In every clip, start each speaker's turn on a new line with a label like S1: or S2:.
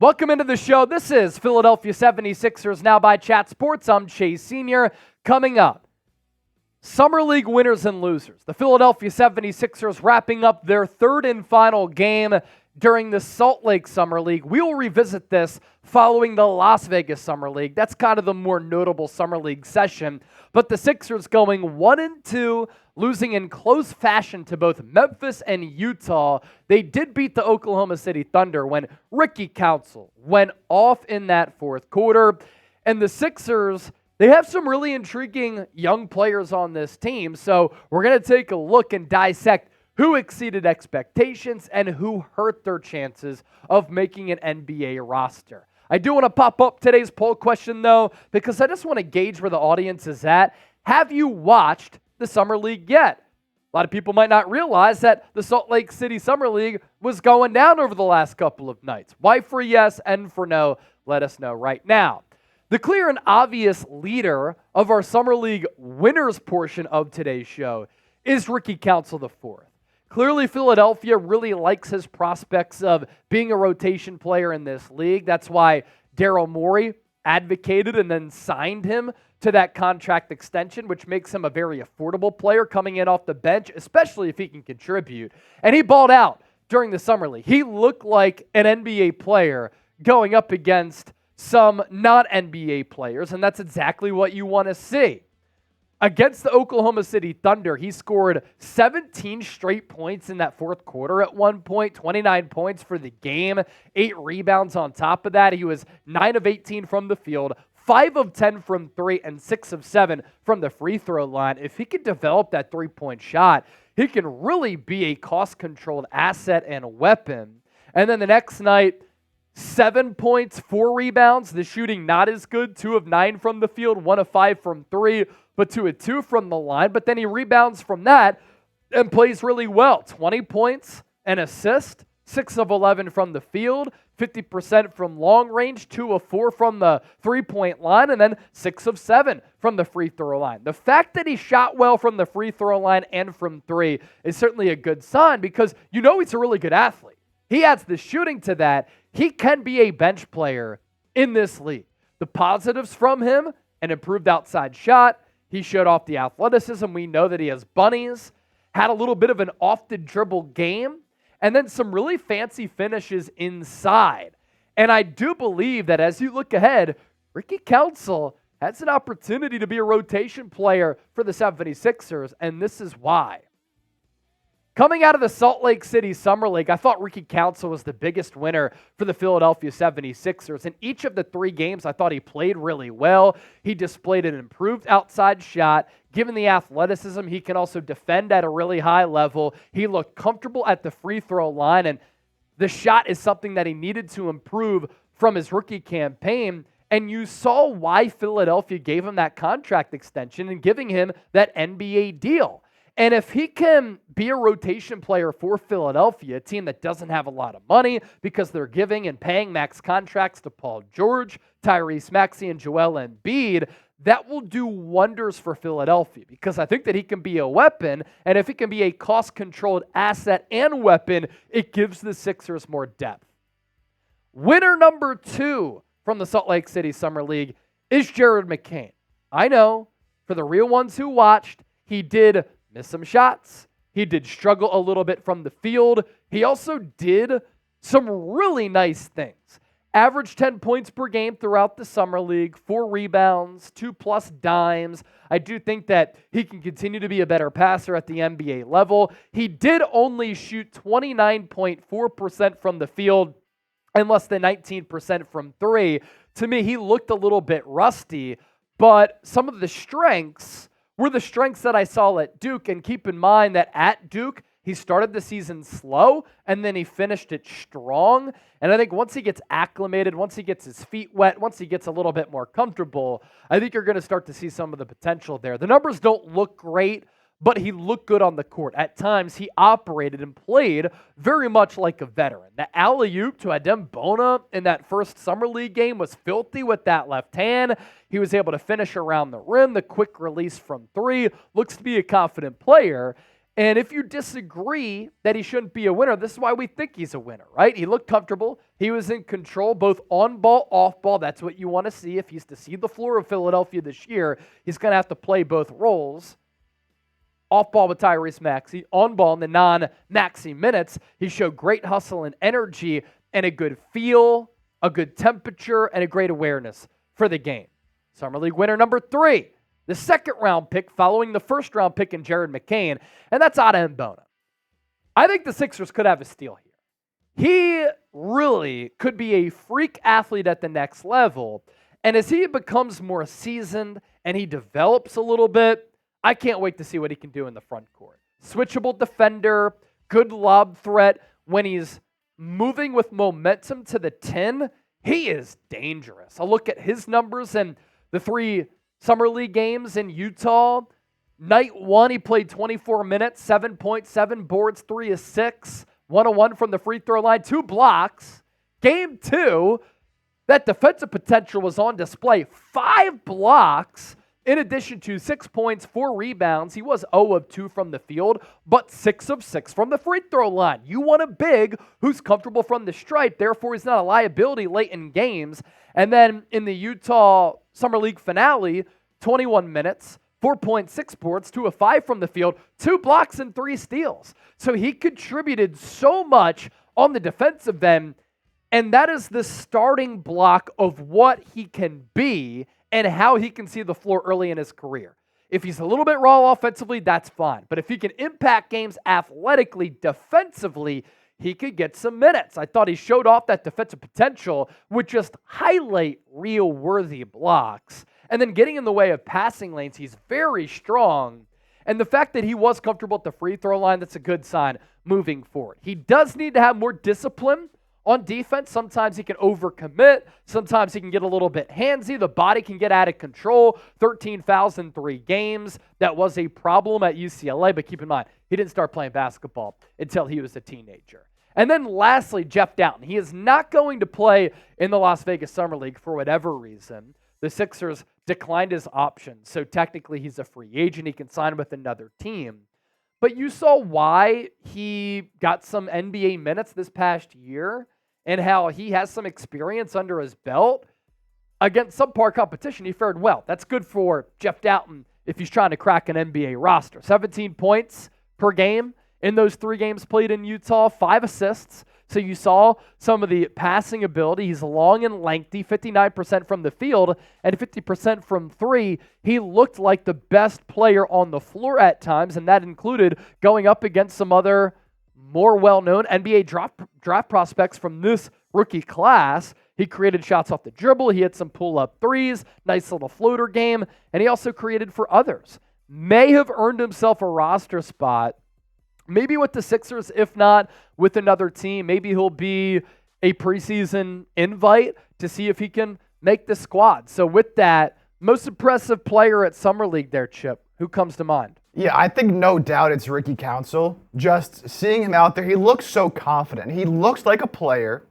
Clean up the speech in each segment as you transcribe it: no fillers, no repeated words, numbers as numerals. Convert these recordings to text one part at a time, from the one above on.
S1: Welcome into the show. This is Philadelphia 76ers Now by Chat Sports. I'm Chase Sr. Coming up, Summer League winners and losers. The Philadelphia 76ers wrapping up their third and final game during the Salt Lake Summer League. We will revisit this following the Las Vegas Summer League. That's kind of the more notable Summer League session. But the Sixers going 1-2, losing in close fashion to both Memphis and Utah. They did beat the Oklahoma City Thunder when Ricky Council went off in that fourth quarter. And the Sixers, they have some really intriguing young players on this team. So we're going to take a look and dissect who exceeded expectations and who hurt their chances of making an NBA roster. I do want to pop up today's poll question, though, because I just want to gauge where the audience is at. Have you watched the Summer League yet? A lot of people might not realize that the Salt Lake City Summer League was going down over the last couple of nights. Y for yes, N for no. Let us know right now. The clear and obvious leader of our Summer League winners portion of today's show is Ricky Council IV. Clearly, Philadelphia really likes his prospects of being a rotation player in this league. That's why Daryl Morey advocated and then signed him to that contract extension, which makes him a very affordable player coming in off the bench, especially if he can contribute. And he balled out during the Summer League. He looked like an NBA player going up against some non-NBA players, and that's exactly what you want to see. Against the Oklahoma City Thunder, he scored 17 straight points in that fourth quarter at one point, 29 points for the game, 8 rebounds on top of that. He was 9 of 18 from the field, 5 of 10 from 3, and 6 of 7 from the free throw line. If he could develop that three-point shot, he can really be a cost-controlled asset and a weapon. And then the next night, 7 points, 4 rebounds. The shooting not as good, 2 of 9 from the field, 1 of 5 from 3, but 2 of 2 from the line. But then he rebounds from that and plays really well. 20 points, an assist, 6 of 11 from the field, 50% from long range, 2 of 4 from the three-point line, and then 6 of 7 from the free throw line. The fact that he shot well from the free throw line and from 3 is certainly a good sign because you know he's a really good athlete. He adds the shooting to that. He can be a bench player in this league. The positives from him, an improved outside shot. He showed off the athleticism. We know that he has bunnies, had a little bit of an off-the-dribble game, and then some really fancy finishes inside. And I do believe that as you look ahead, Ricky Council has an opportunity to be a rotation player for the 76ers, and this is why. Coming out of the Salt Lake City Summer League, I thought Ricky Council was the biggest winner for the Philadelphia 76ers. In each of the 3 games, I thought he played really well. He displayed an improved outside shot. Given the athleticism, he can also defend at a really high level. He looked comfortable at the free throw line, and the shot is something that he needed to improve from his rookie campaign. And you saw why Philadelphia gave him that contract extension and giving him that NBA deal. And if he can be a rotation player for Philadelphia, a team that doesn't have a lot of money because they're giving and paying max contracts to Paul George, Tyrese Maxey, and Joel Embiid, that will do wonders for Philadelphia because I think that he can be a weapon, and if he can be a cost-controlled asset and weapon, it gives the Sixers more depth. Winner number 2 from the Salt Lake City Summer League is Jared McCain. I know, for the real ones who watched, he did miss some shots. He did struggle a little bit from the field. He also did some really nice things. Averaged 10 points per game throughout the Summer League, 4 rebounds, 2+ dimes. I do think that he can continue to be a better passer at the NBA level. He did only shoot 29.4% from the field and less than 19% from 3. To me, he looked a little bit rusty, but some of the strengths were the strengths that I saw at Duke. And keep in mind that at Duke, he started the season slow, and then he finished it strong. And I think once he gets acclimated, once he gets his feet wet, once he gets a little bit more comfortable, I think you're going to start to see some of the potential there. The numbers don't look great, but he looked good on the court. At times, he operated and played very much like a veteran. The alley-oop to Aden Bona in that first Summer League game was filthy with that left hand. He was able to finish around the rim. The quick release from 3 looks to be a confident player. And if you disagree that he shouldn't be a winner, this is why we think he's a winner, right? He looked comfortable. He was in control, both on ball, off ball. That's what you want to see. If he's to see the floor of Philadelphia this year, he's going to have to play both roles. Off ball with Tyrese Maxey, on ball in the non-Maxey minutes. He showed great hustle and energy and a good feel, a good temperature, and a great awareness for the game. Summer League winner number 3. The second-round pick following the first-round pick in Jared McCain, and that's Aden Bona. I think the Sixers could have a steal here. He really could be a freak athlete at the next level, and as he becomes more seasoned and he develops a little bit, I can't wait to see what he can do in the front court. Switchable defender, good lob threat. When he's moving with momentum to the 10, he is dangerous. I'll look at his numbers in the 3 Summer League games in Utah. Night 1, he played 24 minutes, 7.7 boards, 3 assists, 1-1 from the free throw line, 2 blocks. Game 2, that defensive potential was on display. 5 blocks, in addition to 6 points, 4 rebounds. He was 0 of 2 from the field, but 6 of 6 from the free throw line. You want a big who's comfortable from the stripe, therefore he's not a liability late in games. And then in the Utah Summer League finale, 21 minutes, 4.6 boards, 2 of 5 from the field, 2 blocks and 3 steals. So he contributed so much on the defensive end, and that is the starting block of what he can be and how he can see the floor early in his career. If he's a little bit raw offensively, that's fine. But if he can impact games athletically, defensively, he could get some minutes. I thought he showed off that defensive potential with just highlight reel worthy blocks. And then getting in the way of passing lanes, he's very strong. And the fact that he was comfortable at the free throw line, that's a good sign moving forward. He does need to have more discipline on defense. Sometimes he can overcommit. Sometimes he can get a little bit handsy. The body can get out of control. 13 fouls in 3 games. That was a problem at UCLA, but keep in mind, he didn't start playing basketball until he was a teenager. And then lastly, Jeff Dowtin. He is not going to play in the Las Vegas Summer League for whatever reason. The Sixers declined his option, so technically he's a free agent. He can sign with another team. But you saw why he got some NBA minutes this past year and how he has some experience under his belt. Against subpar competition, he fared well. That's good for Jeff Dowtin if he's trying to crack an NBA roster. 17 points per game in those 3 games played in Utah, 5 assists. So you saw some of the passing ability. He's long and lengthy, 59% from the field and 50% from 3. He looked like the best player on the floor at times, and that included going up against some other more well-known NBA draft prospects from this rookie class. He created shots off the dribble. He hit some pull-up threes, nice little floater game, and he also created for others. May have earned himself a roster spot, maybe with the Sixers, if not with another team. Maybe he'll be a preseason invite to see if he can make the squad. So with that, most impressive player at Summer League there, Chip, who comes to mind?
S2: Yeah, I think no doubt it's Ricky Council. Just seeing him out there, he looks so confident. He looks like a player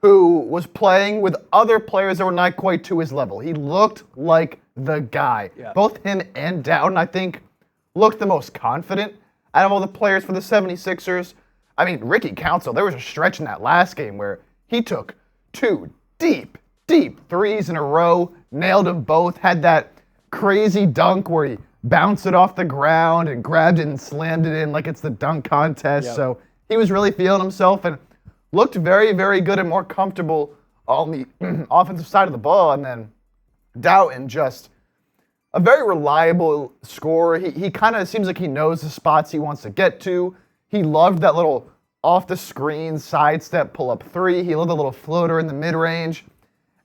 S2: who was playing with other players that were not quite to his level. He looked like the guy. Yeah. Both him and Dowtin, I think, looked the most confident out of all the players for the 76ers. I mean, Ricky Council, there was a stretch in that last game where he took 2 deep threes in a row, nailed them both, had that crazy dunk where he bounced it off the ground and grabbed it and slammed it in like it's the dunk contest. Yep. So he was really feeling himself and looked very, very good and more comfortable on the offensive side of the ball. And then Dowtin, just a very reliable scorer. He kind of seems like he knows the spots he wants to get to. He loved that little off-the-screen sidestep pull-up 3. He loved the little floater in the mid-range.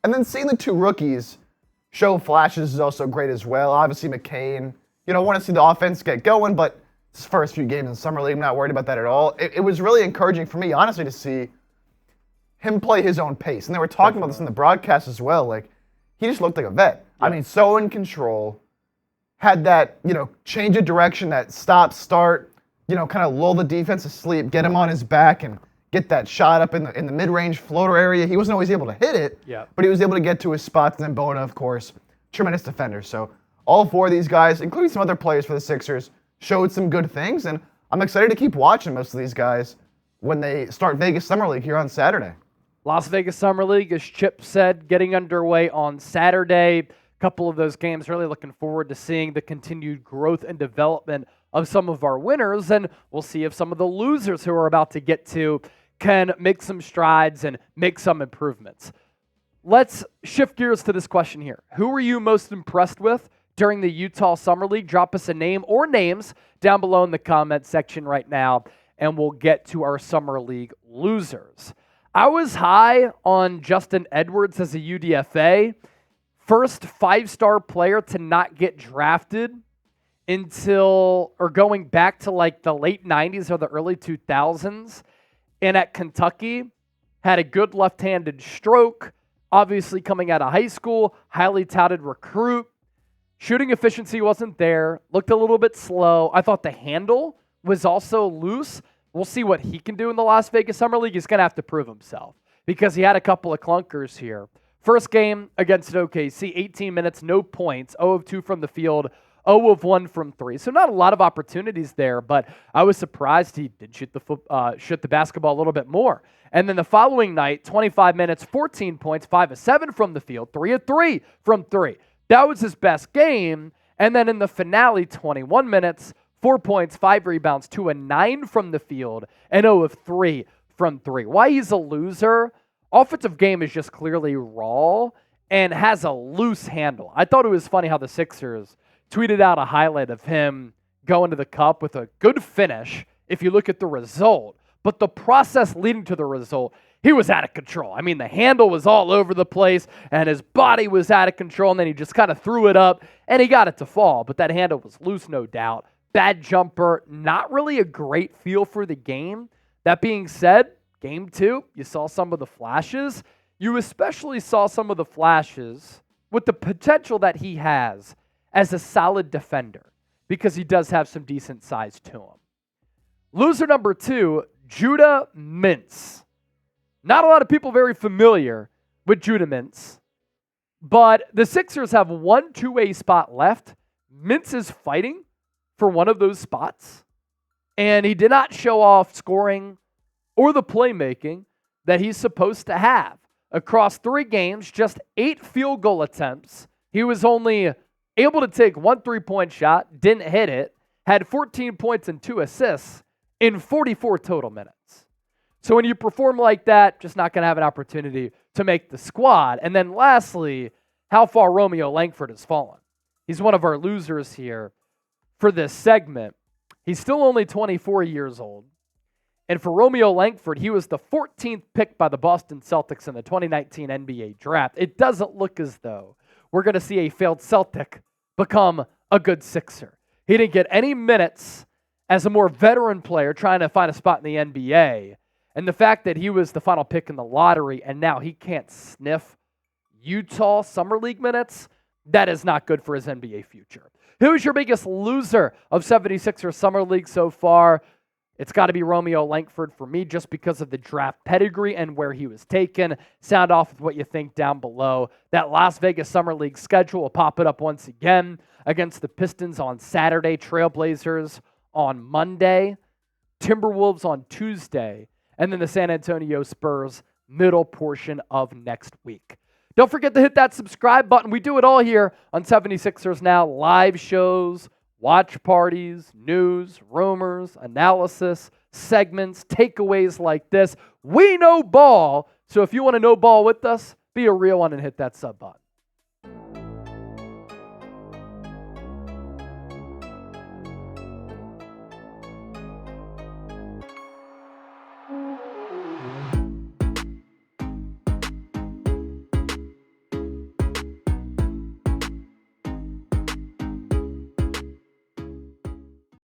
S2: And then seeing the 2 rookies show flashes is also great as well. Obviously, McCain, want to see the offense get going, but his first few games in the Summer League, I'm not worried about that at all. It was really encouraging for me, honestly, to see him play his own pace. And they were talking about this in the broadcast as well. Like, he just looked like a vet. Yeah. I mean, so in control, had that, change of direction, that stop, start, kind of lull the defense to sleep, get him on his back and get that shot up in the mid-range floater area. He wasn't always able to hit it, but he was able to get to his spots. And then Bona, of course, tremendous defender. So all 4 of these guys, including some other players for the Sixers, showed some good things. And I'm excited to keep watching most of these guys when they start Vegas Summer League here on Saturday.
S1: Las Vegas Summer League, as Chip said, getting underway on Saturday. A couple of those games, really looking forward to seeing the continued growth and development of some of our winners, and we'll see if some of the losers who we're about to get to can make some strides and make some improvements. Let's shift gears to this question here. Who were you most impressed with during the Utah Summer League? Drop us a name or names down below in the comment section right now, and we'll get to our Summer League losers. I was high on Justin Edwards as a UDFA. First 5-star player to not get drafted until, or going back to like the late 90s or the early 2000s. And at Kentucky, had a good left-handed stroke, obviously coming out of high school, highly touted recruit. Shooting efficiency wasn't there, looked a little bit slow. I thought the handle was also loose. We'll see what he can do in the Las Vegas Summer League. He's going to have to prove himself because he had a couple of clunkers here. First game against OKC, 18 minutes, no points, 0 of 2 from the field, 0 of 1 from 3. So not a lot of opportunities there, but I was surprised he did shoot the basketball a little bit more. And then the following night, 25 minutes, 14 points, 5 of 7 from the field, 3 of 3 from 3. That was his best game. And then in the finale, 21 minutes, 4 points, 5 rebounds, 2 of 9 from the field, and 0 of 3 from 3. Why he's a loser? Offensive game is just clearly raw and has a loose handle. I thought it was funny how the Sixers tweeted out a highlight of him going to the cup with a good finish if you look at the result. But the process leading to the result, he was out of control. I mean, the handle was all over the place, and his body was out of control, and then he just kind of threw it up, and he got it to fall. But that handle was loose, no doubt. Bad jumper, not really a great feel for the game. That being said, game 2, you saw some of the flashes. You especially saw some of the flashes with the potential that he has as a solid defender because he does have some decent size to him. Loser number 2, Judah Mintz. Not a lot of people very familiar with Judah Mintz, but the Sixers have one two-way spot left. Mintz is fighting for one of those spots, and he did not show off scoring or the playmaking that he's supposed to have. Across 3 games, just 8 field goal attempts. He was only able to take 1 3-point shot, didn't hit it, had 14 points and 2 assists in 44 total minutes. So when you perform like that, just not going to have an opportunity to make the squad. And then lastly, how far Romeo Langford has fallen. He's one of our losers here for this segment. He's still only 24 years old. And for Romeo Langford, he was the 14th pick by the Boston Celtics in the 2019 NBA draft. It doesn't look as though we're going to see a failed Celtic become a good Sixer. He didn't get any minutes as a more veteran player trying to find a spot in the NBA. And the fact that he was the final pick in the lottery and now he can't sniff Utah Summer League minutes, that is not good for his NBA future. Who's your biggest loser of 76ers Summer League so far? It's got to be Romeo Langford for me just because of the draft pedigree and where he was taken. Sound off with what you think down below. That Las Vegas Summer League schedule will pop it up once again against the Pistons on Saturday, Trailblazers on Monday, Timberwolves on Tuesday, and then the San Antonio Spurs middle portion of next week. Don't forget to hit that subscribe button. We do it all here on 76ers Now. Live shows, watch parties, news, rumors, analysis, segments, takeaways like this. We know ball, so if you want to know ball with us, be a real one and hit that sub button.